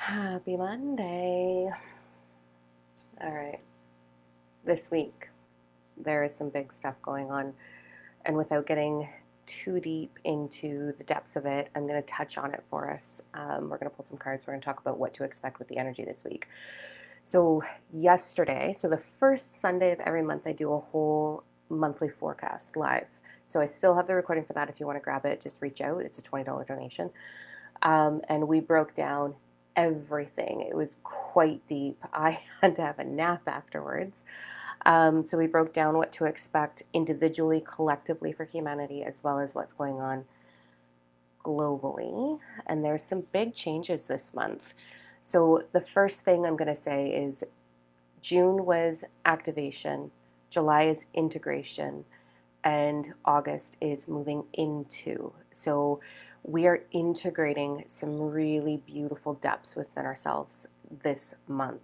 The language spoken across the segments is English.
Happy Monday. All right. This week, there is some big stuff going on. And without getting too deep into the depths of it, I'm going to touch on it for us. We're going to pull some cards. We're going to talk about what to expect with the energy this week. So, yesterday, so the first Sunday of every month, I do a whole monthly forecast live. So, I still have the recording for that. If you want to grab it, just reach out. It's a $20 donation. And we broke down everything. It was quite deep. I had to have a nap afterwards. So we broke down what to expect individually, collectively for humanity, as well as what's going on globally. And there's some big changes this month. So the first thing I'm going to say is June was activation, July is integration, and August is moving into. So we are integrating some really beautiful depths within ourselves this month.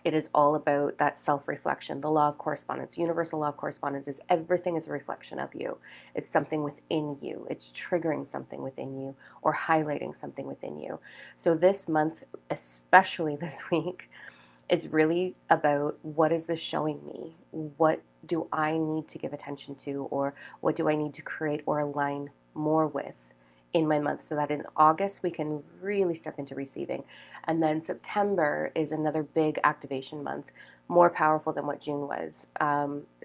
It is all about that self-reflection, the law of correspondence. Universal law of correspondence is everything is a reflection of you. It's something within you. It's triggering something within you or highlighting something within you. So this month, especially this week, is really about what is this showing me? What do I need to give attention to, or what do I need to create or align more with in my month, so that in August we can really step into receiving. And then September is another big activation month, more powerful than what June was.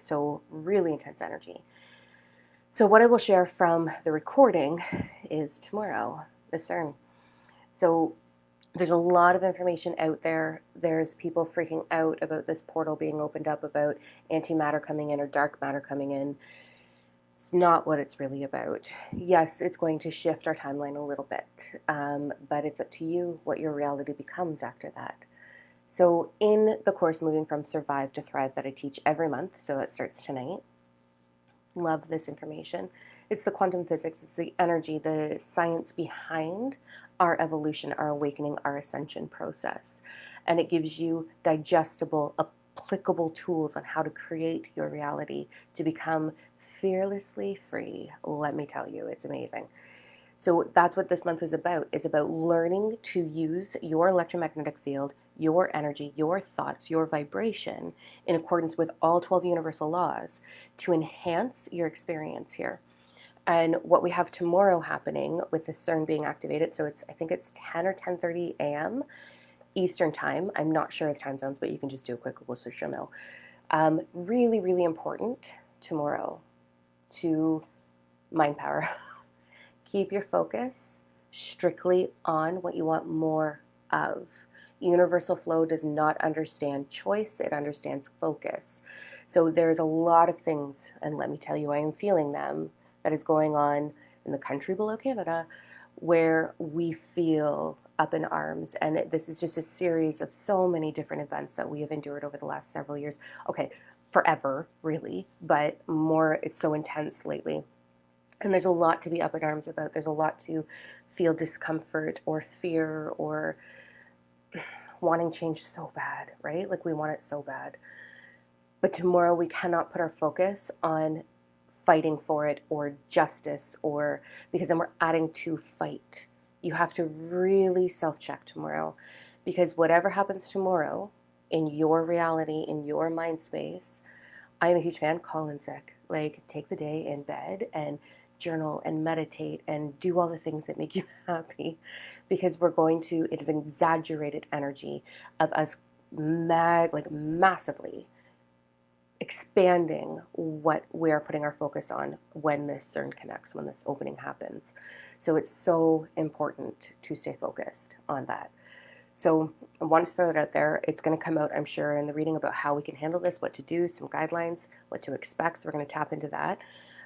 So really intense energy. So what I will share from the recording is tomorrow, the CERN. So there's a lot of information out there. There's people freaking out about this portal being opened up, about antimatter coming in or dark matter coming in. It's not what it's really about. Yes, it's going to shift our timeline a little bit, but it's up to you what your reality becomes after that. So in the course Moving from Survive to Thrive that I teach every month, so it starts tonight, love this information. It's the quantum physics, it's the energy, the science behind our evolution, our awakening, our ascension process. And it gives you digestible, applicable tools on how to create your reality to become fearlessly free. Let me tell you, it's amazing. So that's what this month is about. It's about learning to use your electromagnetic field, your energy, your thoughts, your vibration in accordance with all 12 universal laws to enhance your experience here. And what we have tomorrow happening with the CERN being activated, so I think it's 10 or 10:30 a.m. Eastern time. I'm not sure of the time zones, but you can just do a quick Google search, you'll know. Really, really important tomorrow to mind power. Keep your focus strictly on what you want more of. Universal flow does not understand choice, it understands focus. So there's a lot of things, and let me tell you, I am feeling them, that is going on in the country below Canada, where we feel up in arms. And this is just a series of so many different events that we have endured over the last several years. Okay, forever, really, but more, it's so intense lately. And there's a lot to be up in arms about. There's a lot to feel discomfort or fear or wanting change so bad, right? Like we want it so bad. But tomorrow we cannot put our focus on fighting for it or justice, or because then we're adding to fight. You have to really self-check tomorrow, because whatever happens tomorrow in your reality, in your mind space, I am a huge fan, call in sick. Like, take the day in bed and journal and meditate and do all the things that make you happy, because it is an exaggerated energy of us massively expanding what we are putting our focus on when this CERN connects, when this opening happens. So it's so important to stay focused on that. So I want to throw it out there. It's going to come out, I'm sure, in the reading about how we can handle this, what to do, some guidelines, what to expect. So we're going to tap into that.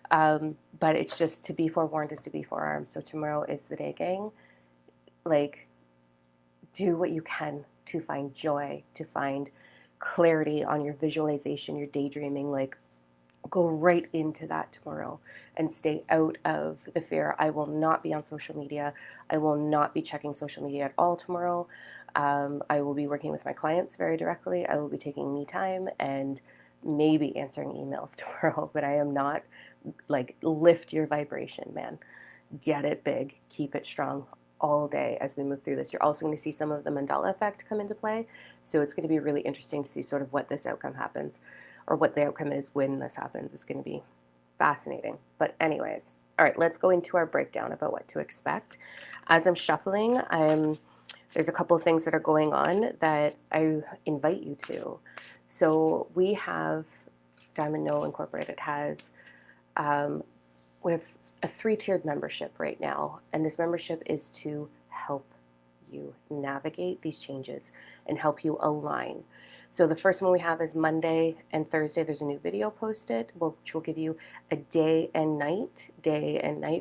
But it's just, to be forewarned is to be forearmed. So tomorrow is the day, gang. Like, do what you can to find joy, to find clarity on your visualization, your daydreaming. Like, go right into that tomorrow and stay out of the fear. I will not be on social media. I will not be checking social media at all tomorrow. I will be working with my clients very directly. I will be taking me time and maybe answering emails tomorrow, but I am not, like, lift your vibration, man. Get it big, keep it strong. all day as we move through this. You're also going to see some of the Mandela effect come into play. So it's going to be really interesting to see sort of what this outcome happens, or what the outcome is when this happens. It's going to be fascinating. But anyways, all right, let's go into our breakdown about what to expect. As I'm shuffling, there's a couple of things that are going on that I invite you to. So we have Diamond No Incorporated has with a 3-tiered membership right now, and this membership is to help you navigate these changes and help you align. So the first one we have is Monday and Thursday. There's a new video posted, which will give you a day and night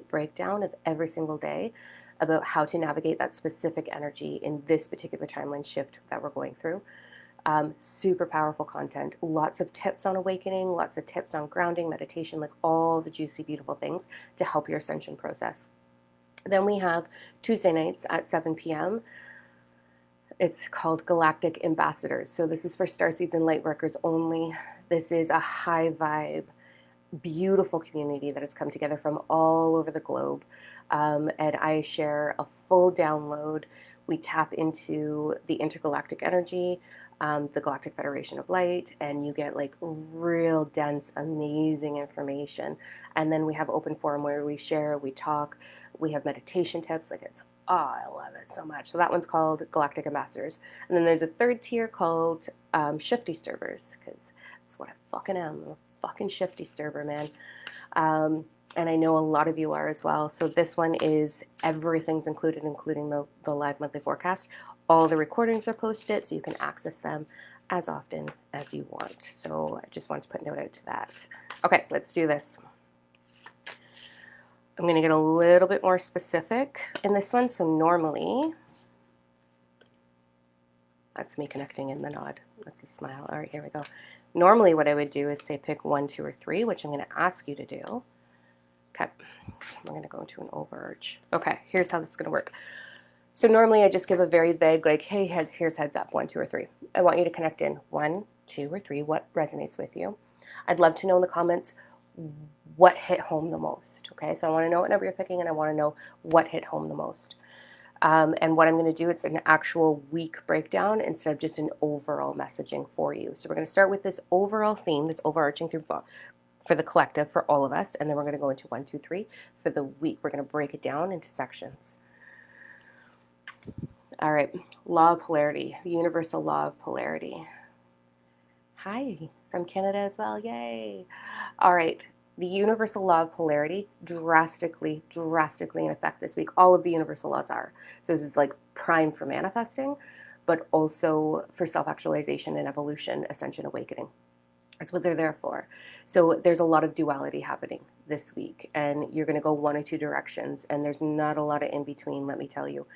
breakdown of every single day about how to navigate that specific energy in this particular timeline shift that we're going through. Super powerful content, lots of tips on awakening, lots of tips on grounding, meditation, like all the juicy, beautiful things to help your ascension process. Then we have Tuesday nights at 7 p.m. It's called Galactic Ambassadors. So this is for starseeds and light workers only. This is a high vibe, beautiful community that has come together from all over the globe. And I share a full download. We tap into the intergalactic energy, the Galactic Federation of Light, and you get like real dense, amazing information. And then we have open forum where we share, we talk, we have meditation tips. Like I love it so much. So that one's called Galactic Ambassadors. And then there's a third tier called Shift Disturbers, because that's what I fucking am. I'm a fucking shift disturber, man. And I know a lot of you are as well. So this one is everything's included, including the live monthly forecast. All the recordings are posted, so you can access them as often as you want. So I just wanted to put a note out to that. Okay, let's do this. I'm going to get a little bit more specific in this one. So normally, that's me connecting in the nod. That's a smile. All right, here we go. Normally what I would do is say pick 1, 2, or 3, which I'm going to ask you to do. Okay, I'm going to go into an overarch. Okay, here's how this is going to work. So normally I just give a very vague, like, hey, here's heads up, 1, 2, or 3. I want you to connect in 1, 2, or 3, what resonates with you. I'd love to know in the comments what hit home the most, okay? So I want to know what number you're picking, and I want to know what hit home the most. And what I'm going to do, it's an actual week breakdown instead of just an overall messaging for you. So we're going to start with this overall theme, this overarching theme for the collective, for all of us, and then we're going to go into 1, 2, 3 for the week. We're going to break it down into sections. All right, law of polarity, the universal law of polarity. Hi, from Canada as well, yay. All right, the universal law of polarity drastically in effect this week. All of the universal laws are. So this is like prime for manifesting, but also for self-actualization and evolution, ascension, awakening. That's what they're there for. So there's a lot of duality happening this week, and you're going to go one or two directions, and there's not a lot of in between, let me tell you.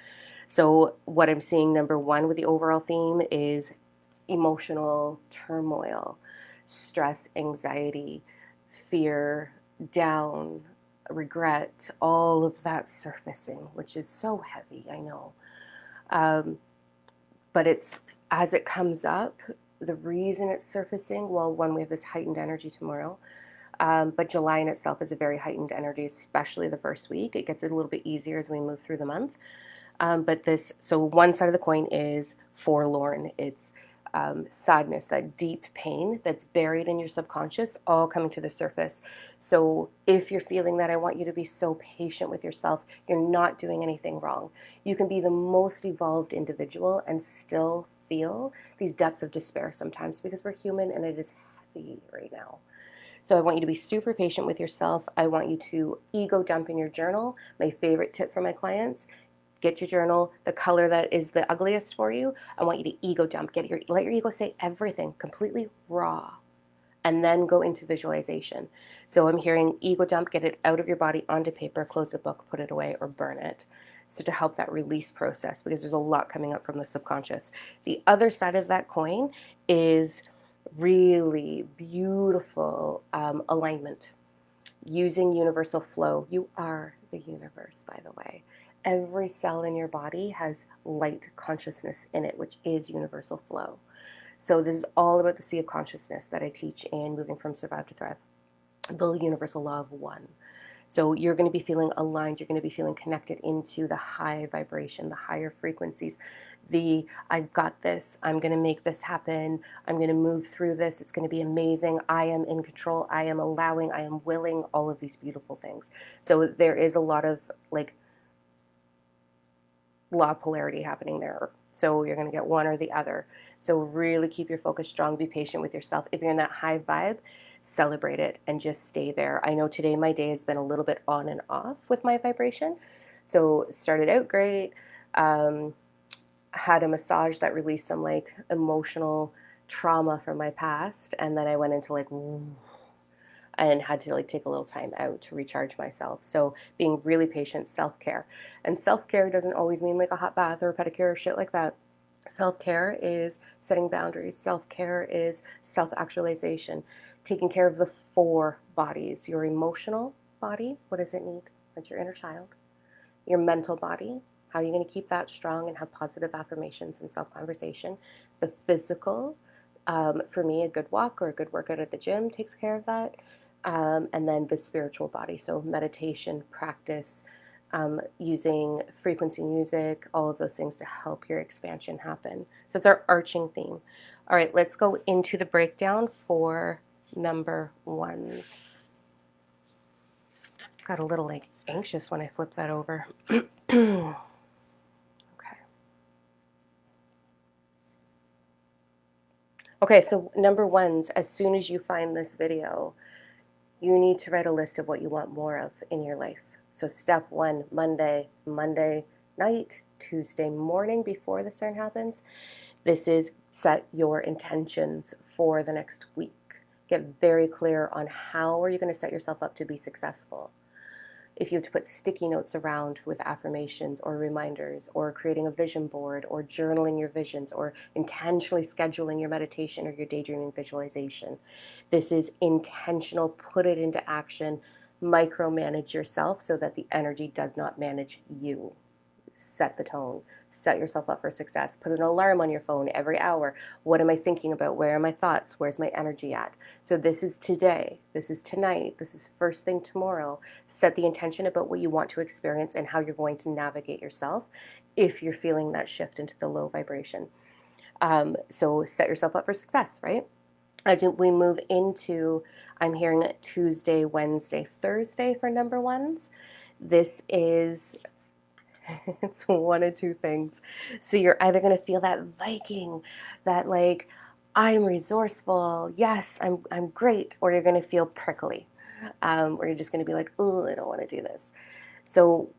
So what I'm seeing, number one, with the overall theme is emotional turmoil, stress, anxiety, fear, down, regret, all of that surfacing, which is so heavy, I know. But it's, as it comes up, the reason it's surfacing, well, one, we have this heightened energy tomorrow, but July in itself is a very heightened energy, especially the first week. It gets a little bit easier as we move through the month. So one side of the coin is forlorn. It's sadness, that deep pain that's buried in your subconscious, all coming to the surface. So if you're feeling that, I want you to be so patient with yourself. You're not doing anything wrong. You can be the most evolved individual and still feel these depths of despair sometimes, because we're human and it is heavy right now. So I want you to be super patient with yourself. I want you to ego dump in your journal. My favorite tip for my clients: get your journal, the color that is the ugliest for you. I want you to ego dump. Let your ego say everything completely raw, and then go into visualization. So I'm hearing ego dump, get it out of your body onto paper, close the book, put it away, or burn it. So to help that release process, because there's a lot coming up from the subconscious. The other side of that coin is really beautiful alignment. Using universal flow. You are the universe, by the way. Every cell in your body has light consciousness in it, which is universal flow. So this is all about the sea of consciousness that I teach in Moving from Survive to Thrive, the universal law of one. So you're going to be feeling aligned. You're going to be feeling connected into the high vibration, the higher frequencies, the I've got this, I'm going to make this happen, I'm going to move through this, it's going to be amazing, I am in control, I am allowing, I am willing, all of these beautiful things. So there is a lot of like law of polarity happening there. So you're going to get one or the other. So really keep your focus strong, be patient with yourself. If you're in that high vibe, celebrate it and just stay there. I know today my day has been a little bit on and off with my vibration. So it started out great. Had a massage that released some like emotional trauma from my past, and then I went into like and had to like take a little time out to recharge myself. So being really patient, self-care. And self-care doesn't always mean like a hot bath or a pedicure or shit like that. Self-care is setting boundaries. Self-care is self-actualization, taking care of the four bodies. Your emotional body, what does it need? That's your inner child. Your mental body, how are you going to keep that strong and have positive affirmations and self-conversation? The physical, for me, a good walk or a good workout at the gym takes care of that. And then the spiritual body, so meditation, practice, using frequency music, all of those things to help your expansion happen. So it's our arching theme. All right, let's go into the breakdown for number ones. Got a little like anxious when I flip that over. Okay. Okay, so number ones, as soon as you find this video, you need to write a list of what you want more of in your life. So step one, Monday night, Tuesday morning before the start happens. This is set your intentions for the next week. Get very clear on how are you going to set yourself up to be successful. If you have to put sticky notes around with affirmations or reminders, or creating a vision board, or journaling your visions, or intentionally scheduling your meditation or your daydreaming visualization. This is intentional, put it into action, micromanage yourself so that the energy does not manage you. Set the tone. Set yourself up for success. Put an alarm on your phone every hour. What am I thinking about? Where are my thoughts? Where's my energy at? So this is today. This is tonight. This is first thing tomorrow. Set the intention about what you want to experience and how you're going to navigate yourself if you're feeling that shift into the low vibration. So set yourself up for success, right? As we move into, I'm hearing Tuesday, Wednesday, Thursday for number ones. This is it's one of two things. So you're either going to feel that Viking, that like, I'm resourceful, yes, I'm great, or you're going to feel prickly, or you're just going to be like, oh, I don't want to do this. So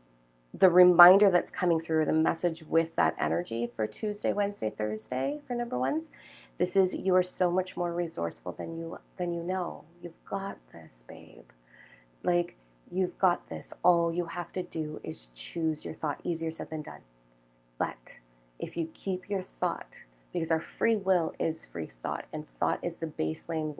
the reminder that's coming through, the message with that energy for Tuesday, Wednesday, Thursday for number ones, this is you are so much more resourceful than you know. You've got this, babe. Like, you've got this. All you have to do is choose your thought. Easier said than done. But if you keep your thought, because our free will is free thought, and thought is the baseline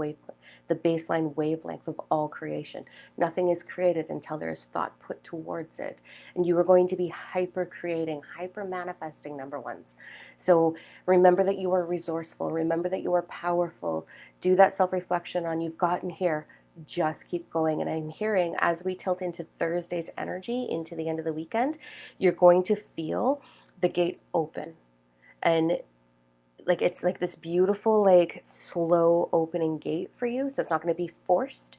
wavelength of all creation. Nothing is created until there is thought put towards it. And you are going to be hyper creating, hyper manifesting number ones. So remember that you are resourceful. Remember that you are powerful. Do that self-reflection on you've gotten here. Just keep going. And I'm hearing as we tilt into Thursday's energy into the end of the weekend, you're going to feel the gate open. And like it's like this beautiful, like slow opening gate for you. So it's not going to be forced.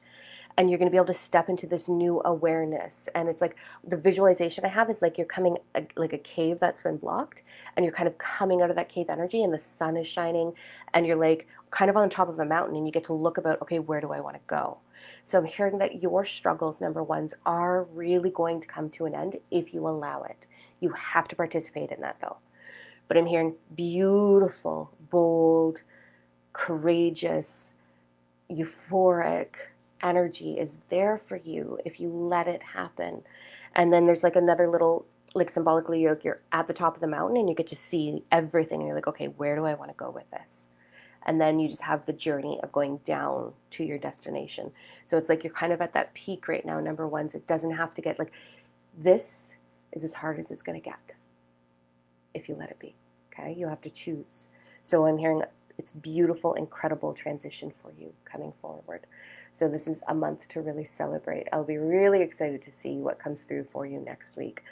And you're going to be able to step into this new awareness. And it's like the visualization I have is like you're coming like a cave that's been blocked, and you're kind of coming out of that cave energy, and the sun is shining, and you're like kind of on top of a mountain, and you get to look about, okay, where do I want to go? So I'm hearing that your struggles, number ones, are really going to come to an end if you allow it. You have to participate in that though. But I'm hearing beautiful, bold, courageous, euphoric energy is there for you if you let it happen. And then there's like another little, like symbolically, you're at the top of the mountain and you get to see everything. And you're like, okay, where do I want to go with this? And then you just have the journey of going down to your destination. So it's like you're kind of at that peak right now, number ones. It doesn't have to get like, this is as hard as it's going to get if you let it be. Okay, you have to choose. So I'm hearing it's beautiful, incredible transition for you coming forward. So this is a month to really celebrate. I'll be really excited to see what comes through for you next week.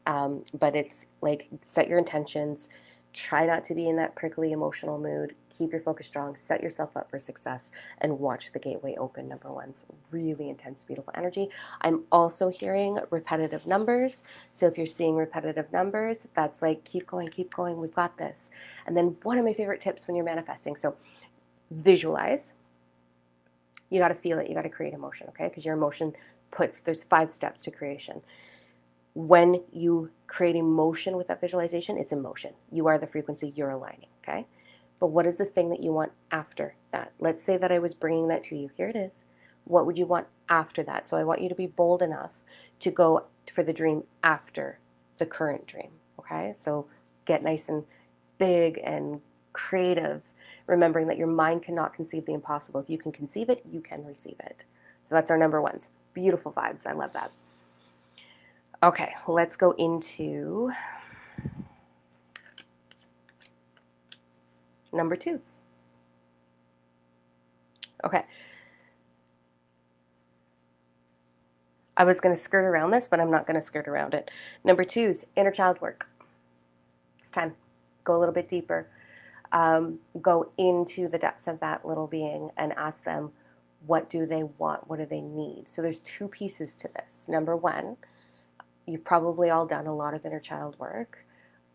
But it's like, set your intentions. Try not to be in that prickly emotional mood. Keep your focus strong. Set yourself up for success and watch the gateway open. Number one, it's really intense, beautiful energy. I'm also hearing repetitive numbers. So if you're seeing repetitive numbers, that's like, keep going, we've got this. And then one of my favorite tips when you're manifesting. So visualize. You got to feel it. You got to create emotion, okay? Because your emotion there's 5 steps to creation. When you create emotion with that visualization, it's emotion. You are the frequency, you're aligning, okay? But what is the thing that you want after that? Let's say that I was bringing that to you. Here it is. What would you want after that? So I want you to be bold enough to go for the dream after the current dream, okay? So get nice and big and creative, remembering that your mind cannot conceive the impossible. If you can conceive it, you can receive it. So that's our number ones. Beautiful vibes. I love that. Okay, let's go into number 2s. Okay. I was going to skirt around this, but I'm not going to skirt around it. Number 2s, inner child work. It's time. Go a little bit deeper. Go into the depths of that little being and ask them, what do they want? What do they need? So there's 2 pieces to this. Number 1, you've probably all done a lot of inner child work.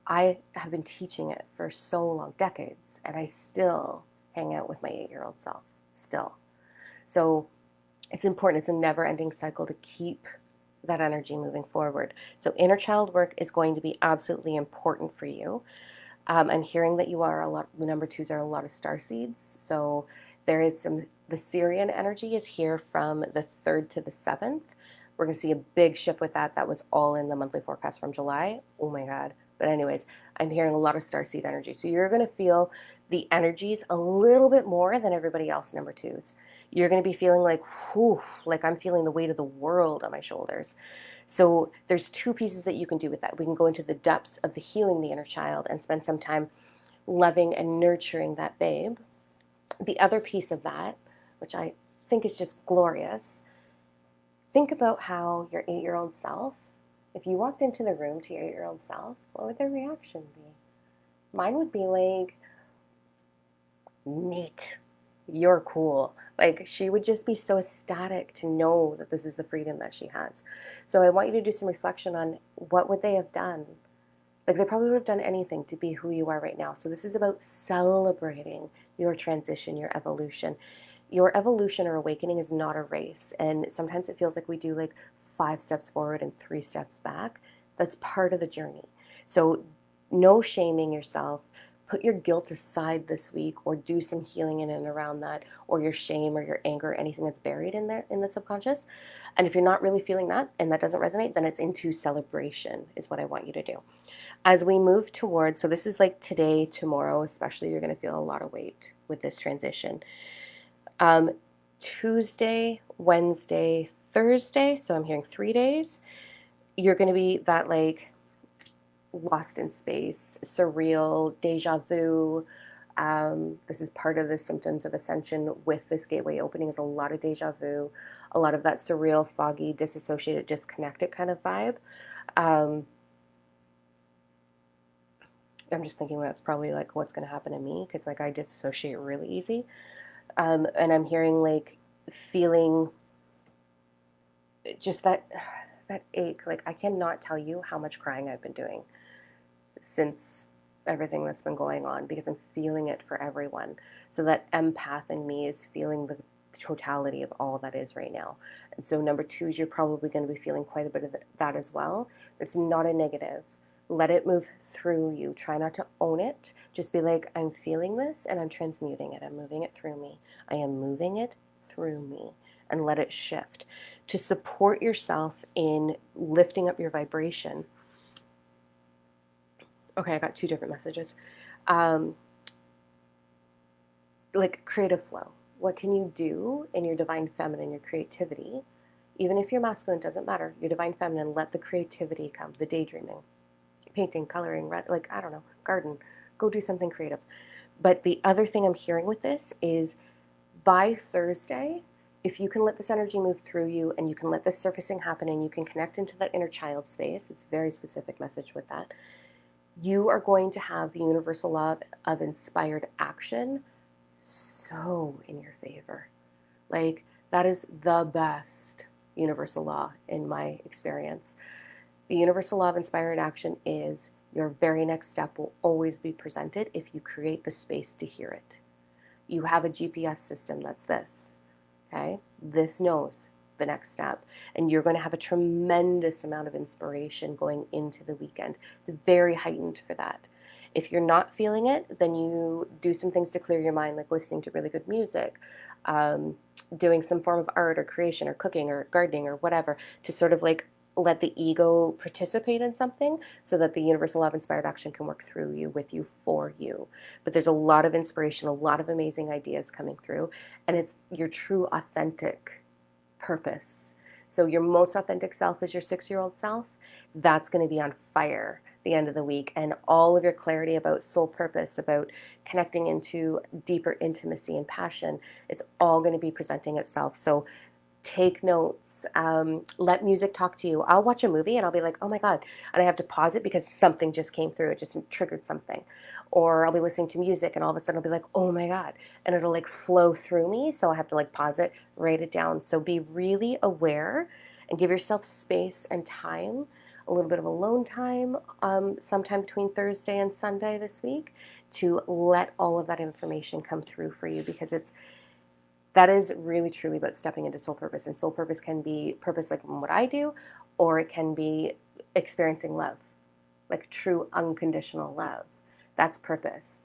I have been teaching it for so long, decades, and I still hang out with my 8-year-old self, still. So it's important. It's a never-ending cycle to keep that energy moving forward. So inner child work is going to be absolutely important for you. I'm hearing that the number 2s are a lot of star seeds. So there is the Syrian energy is here from the 3rd to the 7th. We're going to see a big shift with that. That was all in the monthly forecast from July. Oh my God. But anyways, I'm hearing a lot of starseed energy. So you're going to feel the energies a little bit more than everybody else, number 2s. You're going to be feeling like, whew, like I'm feeling the weight of the world on my shoulders. So there's 2 pieces that you can do with that. We can go into the depths of the healing the inner child and spend some time loving and nurturing that babe. The other piece of that, which I think is just glorious, think about how your 8-year-old self, if you walked into the room to your 8-year-old self, what would their reaction be? Mine would be like, neat, you're cool. Like, she would just be so ecstatic to know that this is the freedom that she has. So I want you to do some reflection on what would they have done. Like, they probably would have done anything to be who you are right now. So this is about celebrating your transition, your evolution. Your evolution or awakening is not a race. And sometimes it feels like we do like 5 steps forward and 3 steps back. That's part of the journey. So no shaming yourself. Put your guilt aside this week, or do some healing in and around that, or your shame or your anger, anything that's buried in there in the subconscious. And if you're not really feeling that and that doesn't resonate, then it's into celebration is what I want you to do. As we move towards, so this is like today, tomorrow, especially, you're going to feel a lot of weight with this transition. Tuesday, Wednesday, Thursday, so I'm hearing 3 days, you're going to be that like lost in space, surreal, deja vu. This is part of the symptoms of ascension with this gateway opening, is a lot of deja vu, a lot of that surreal, foggy, disassociated, disconnected kind of vibe. I'm just thinking that's probably like what's going to happen to me, because like I disassociate really easy. And I'm hearing like feeling just that ache. Like, I cannot tell you how much crying I've been doing since everything that's been going on, because I'm feeling it for everyone. So that empath in me is feeling the totality of all that is right now. And so number 2 is you're probably going to be feeling quite a bit of that as well. It's not a negative. Let it move through you. Try not to own it. Just be like, I'm feeling this and I'm transmuting it. I'm moving it through me. I am moving it through me, and let it shift. To support yourself in lifting up your vibration. Okay, I got 2 different messages. Like creative flow. What can you do in your divine feminine, your creativity? Even if you're masculine, doesn't matter. Your divine feminine, let the creativity come, the daydreaming, painting, coloring, like, I don't know, garden. Go do something creative. But the other thing I'm hearing with this is by Thursday, if you can let this energy move through you and you can let this surfacing happen and you can connect into that inner child space, it's a very specific message with that, you are going to have the universal law of inspired action so in your favor. Like, that is the best universal law in my experience. The universal law of inspired action is your very next step will always be presented if you create the space to hear it. You have a GPS system that's this, okay? This knows the next step. And you're going to have a tremendous amount of inspiration going into the weekend. It's very heightened for that. If you're not feeling it, then you do some things to clear your mind, like listening to really good music, doing some form of art or creation or cooking or gardening or whatever to sort of like let the ego participate in something so that the universal law of inspired action can work through you, with you, for you. But there's a lot of inspiration, a lot of amazing ideas coming through, and it's your true authentic purpose. So your most authentic self is your 6-year-old self. That's going to be on fire the end of the week, and all of your clarity about soul purpose, about connecting into deeper intimacy and passion, it's all going to be presenting itself. So take notes, let music talk to you. I'll watch a movie and I'll be like, oh my God. And I have to pause it because something just came through. It just triggered something. Or I'll be listening to music and all of a sudden I'll be like, oh my God. And it'll like flow through me. So I have to like pause it, write it down. So be really aware and give yourself space and time, a little bit of alone time, sometime between Thursday and Sunday this week, to let all of that information come through for you, because that is really truly about stepping into soul purpose. And soul purpose can be purpose like what I do, or it can be experiencing love, like true unconditional love. That's purpose.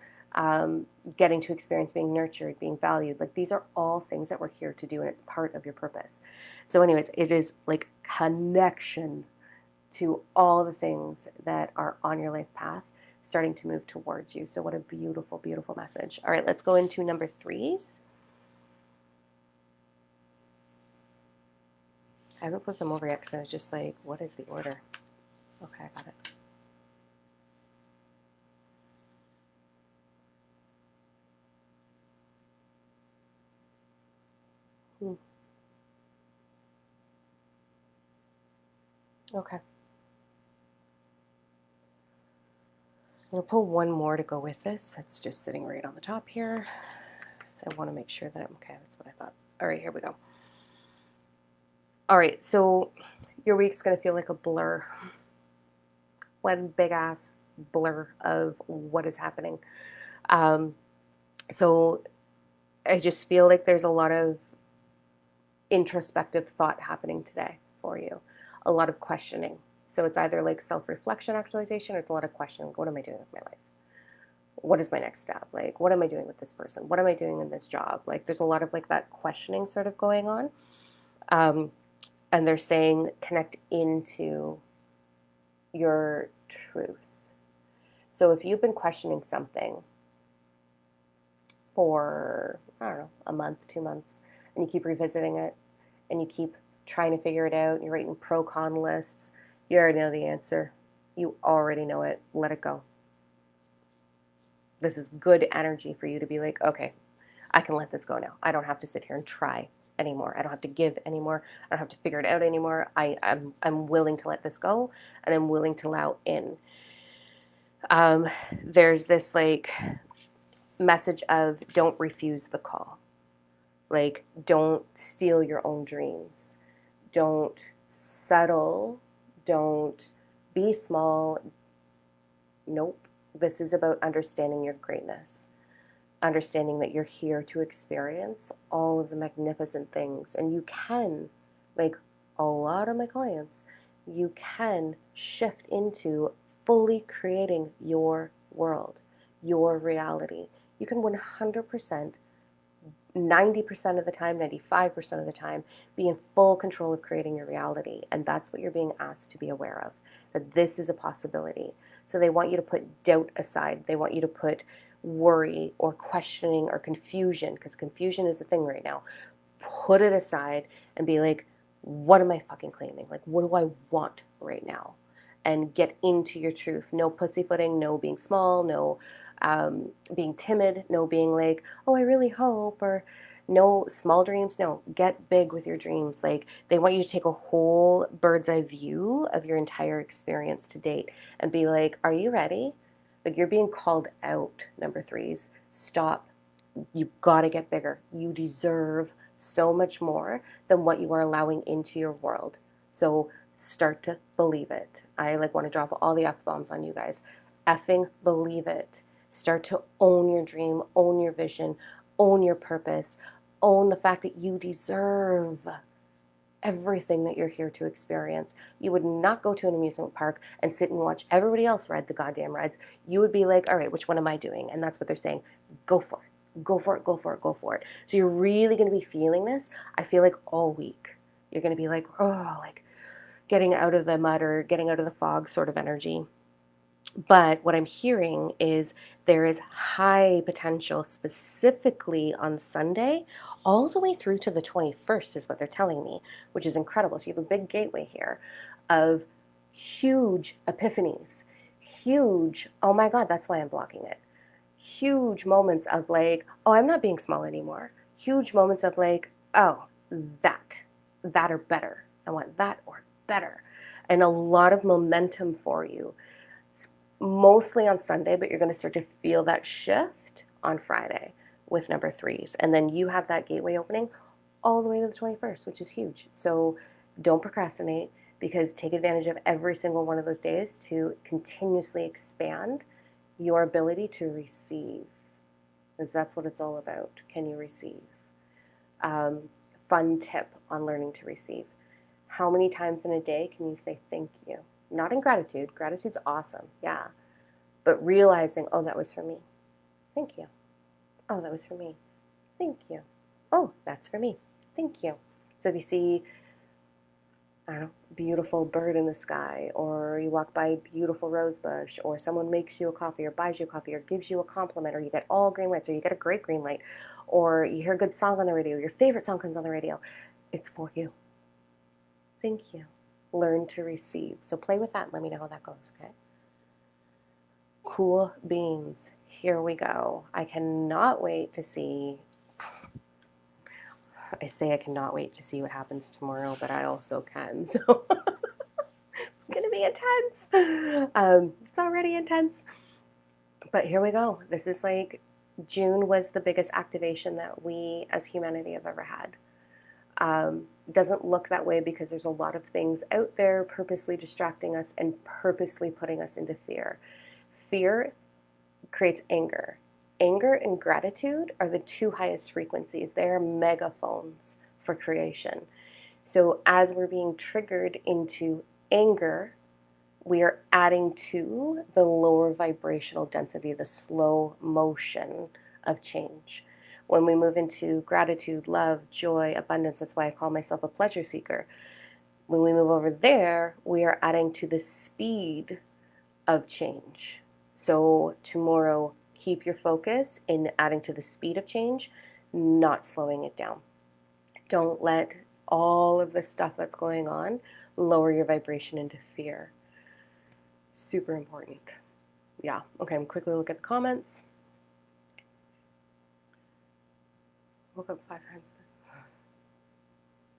Getting to experience being nurtured, being valued. Like, these are all things that we're here to do, and it's part of your purpose. So anyways, it is like connection to all the things that are on your life path starting to move towards you. So what a beautiful, beautiful message. All right, let's go into number 3s. I haven't put them over yet because I was just like, what is the order? Okay, I got it. Okay. I'm going to pull one more to go with this. It's just sitting right on the top here. So I want to make sure that I'm okay. That's what I thought. All right, here we go. All right, so your week's going to feel like a blur. One big ass blur of what is happening. So I just feel like there's a lot of introspective thought happening today for you, a lot of questioning. So it's either like self-reflection, actualization, or it's a lot of questioning. What am I doing with my life? What is my next step? Like, what am I doing with this person? What am I doing in this job? Like, there's a lot of like that questioning sort of going on. And they're saying connect into your truth. So if you've been questioning something for, I don't know, a month, 2 months, and you keep revisiting it, and you keep trying to figure it out, you're writing pro-con lists, you already know the answer. You already know it. Let it go. This is good energy for you to be like, okay, I can let this go now. I don't have to sit here and try anymore. I don't have to give anymore. I don't have to figure it out anymore. I'm willing to let this go, and I'm willing to allow in. There's this like message of don't refuse the call. Like, don't steal your own dreams. Don't settle. Don't be small. Nope. This is about understanding your greatness. Understanding that you're here to experience all of the magnificent things. And you can, like a lot of my clients, you can shift into fully creating your world, your reality. You can 100%, 90% of the time, 95% of the time, be in full control of creating your reality. And that's what you're being asked to be aware of, that this is a possibility. So they want you to put doubt aside. They want you to put worry or questioning or confusion, because confusion is a thing right now. Put it aside and be like, what am I fucking claiming? Like, what do I want right now? and get into your truth. No pussyfooting, no being small, no being timid, no being like, oh, I really hope, or no small dreams. No, get big with your dreams. Like, they want you to take a whole bird's eye view of your entire experience to date and be like, are you ready? Like, you're being called out, number threes. Stop. You've got to get bigger. You deserve so much more than what you are allowing into your world. So start to believe it. I like want to drop all the F bombs on you guys. Effing believe it. Start to own your dream, own your vision, own your purpose, own the fact that you deserve everything that you're here to experience. You would not go to an amusement park and sit and watch everybody else ride the goddamn rides. You would be like, all right, which one am I doing? And that's what they're saying. Go for it. Go for it, go for it, go for it. So you're really going to be feeling this, I feel like, all week. You're going to be like, oh, like getting out of the mud or getting out of the fog sort of energy. But what I'm hearing is there is high potential specifically on Sunday, all the way through to the 21st is what they're telling me, which is incredible. So you have a big gateway here of huge epiphanies, huge, oh my God, that's why I'm blocking it. Huge moments of like, oh, I'm not being small anymore. Huge moments of like, oh, that or better. I want that or better. And a lot of momentum for you mostly on Sunday, but you're going to start to feel that shift on Friday with number threes. And then you have that gateway opening all the way to the 21st, which is huge. So don't procrastinate, because take advantage of every single one of those days to continuously expand your ability to receive, because that's what it's all about. Can you receive? Fun tip on learning to receive. How many times in a day can you say thank you? Not in gratitude. Gratitude's awesome, yeah. But realizing, oh, that was for me. Thank you. Oh, that was for me. Thank you. Oh, that's for me. Thank you. So if you see, I don't know, beautiful bird in the sky, or you walk by a beautiful rose bush, or someone makes you a coffee or buys you a coffee or gives you a compliment, or you get all green lights, or you get a great green light, or you hear a good song on the radio, your favorite song comes on the radio, it's for you. Thank you. Learn to receive. So play with that and let me know how that goes, okay? Cool beans. Here we go. I cannot wait to see. I say I cannot wait to see what happens tomorrow, but I also can. So it's going to be intense. It's already intense. But here we go. This is like June was the biggest activation that we as humanity have ever had. Doesn't look that way because there's a lot of things out there purposely distracting us and purposely putting us into fear. Fear creates anger. Anger and gratitude are the two highest frequencies. They are megaphones for creation. So as we're being triggered into anger, we are adding to the lower vibrational density, the slow motion of change. When we move into gratitude, love, joy, abundance, that's why I call myself a pleasure seeker. When we move over there, we are adding to the speed of change. So tomorrow, keep your focus in adding to the speed of change, not slowing it down. Don't let all of the stuff that's going on lower your vibration into fear. Super important. Yeah. Okay, I'm quickly look at the comments. Woke up 5 times.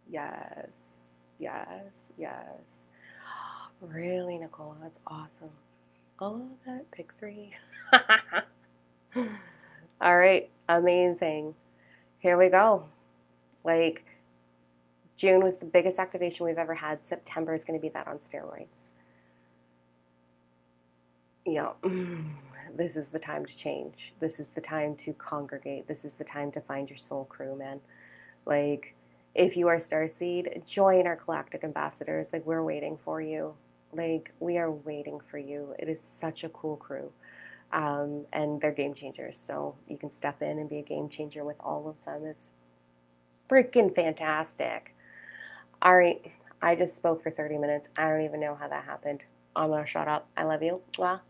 Yes. Yes. Yes. Really, Nicole? That's awesome. Oh, that pick 3. All right. Amazing. Here we go. Like, June was the biggest activation we've ever had. September is going to be that on steroids. Yeah. This is the time to change. This is the time to congregate. This is the time to find your soul crew, man. Like, if you are Starseed, join our Galactic ambassadors. Like, we're waiting for you. Like, we are waiting for you. It is such a cool crew. And they're game changers. So you can step in and be a game changer with all of them. It's freaking fantastic. All right. I just spoke for 30 minutes. I don't even know how that happened. I'm going to shut up. I love you. Well,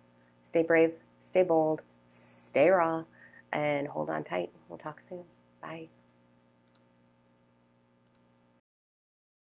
stay brave, stay bold, stay raw, and hold on tight. We'll talk soon. Bye.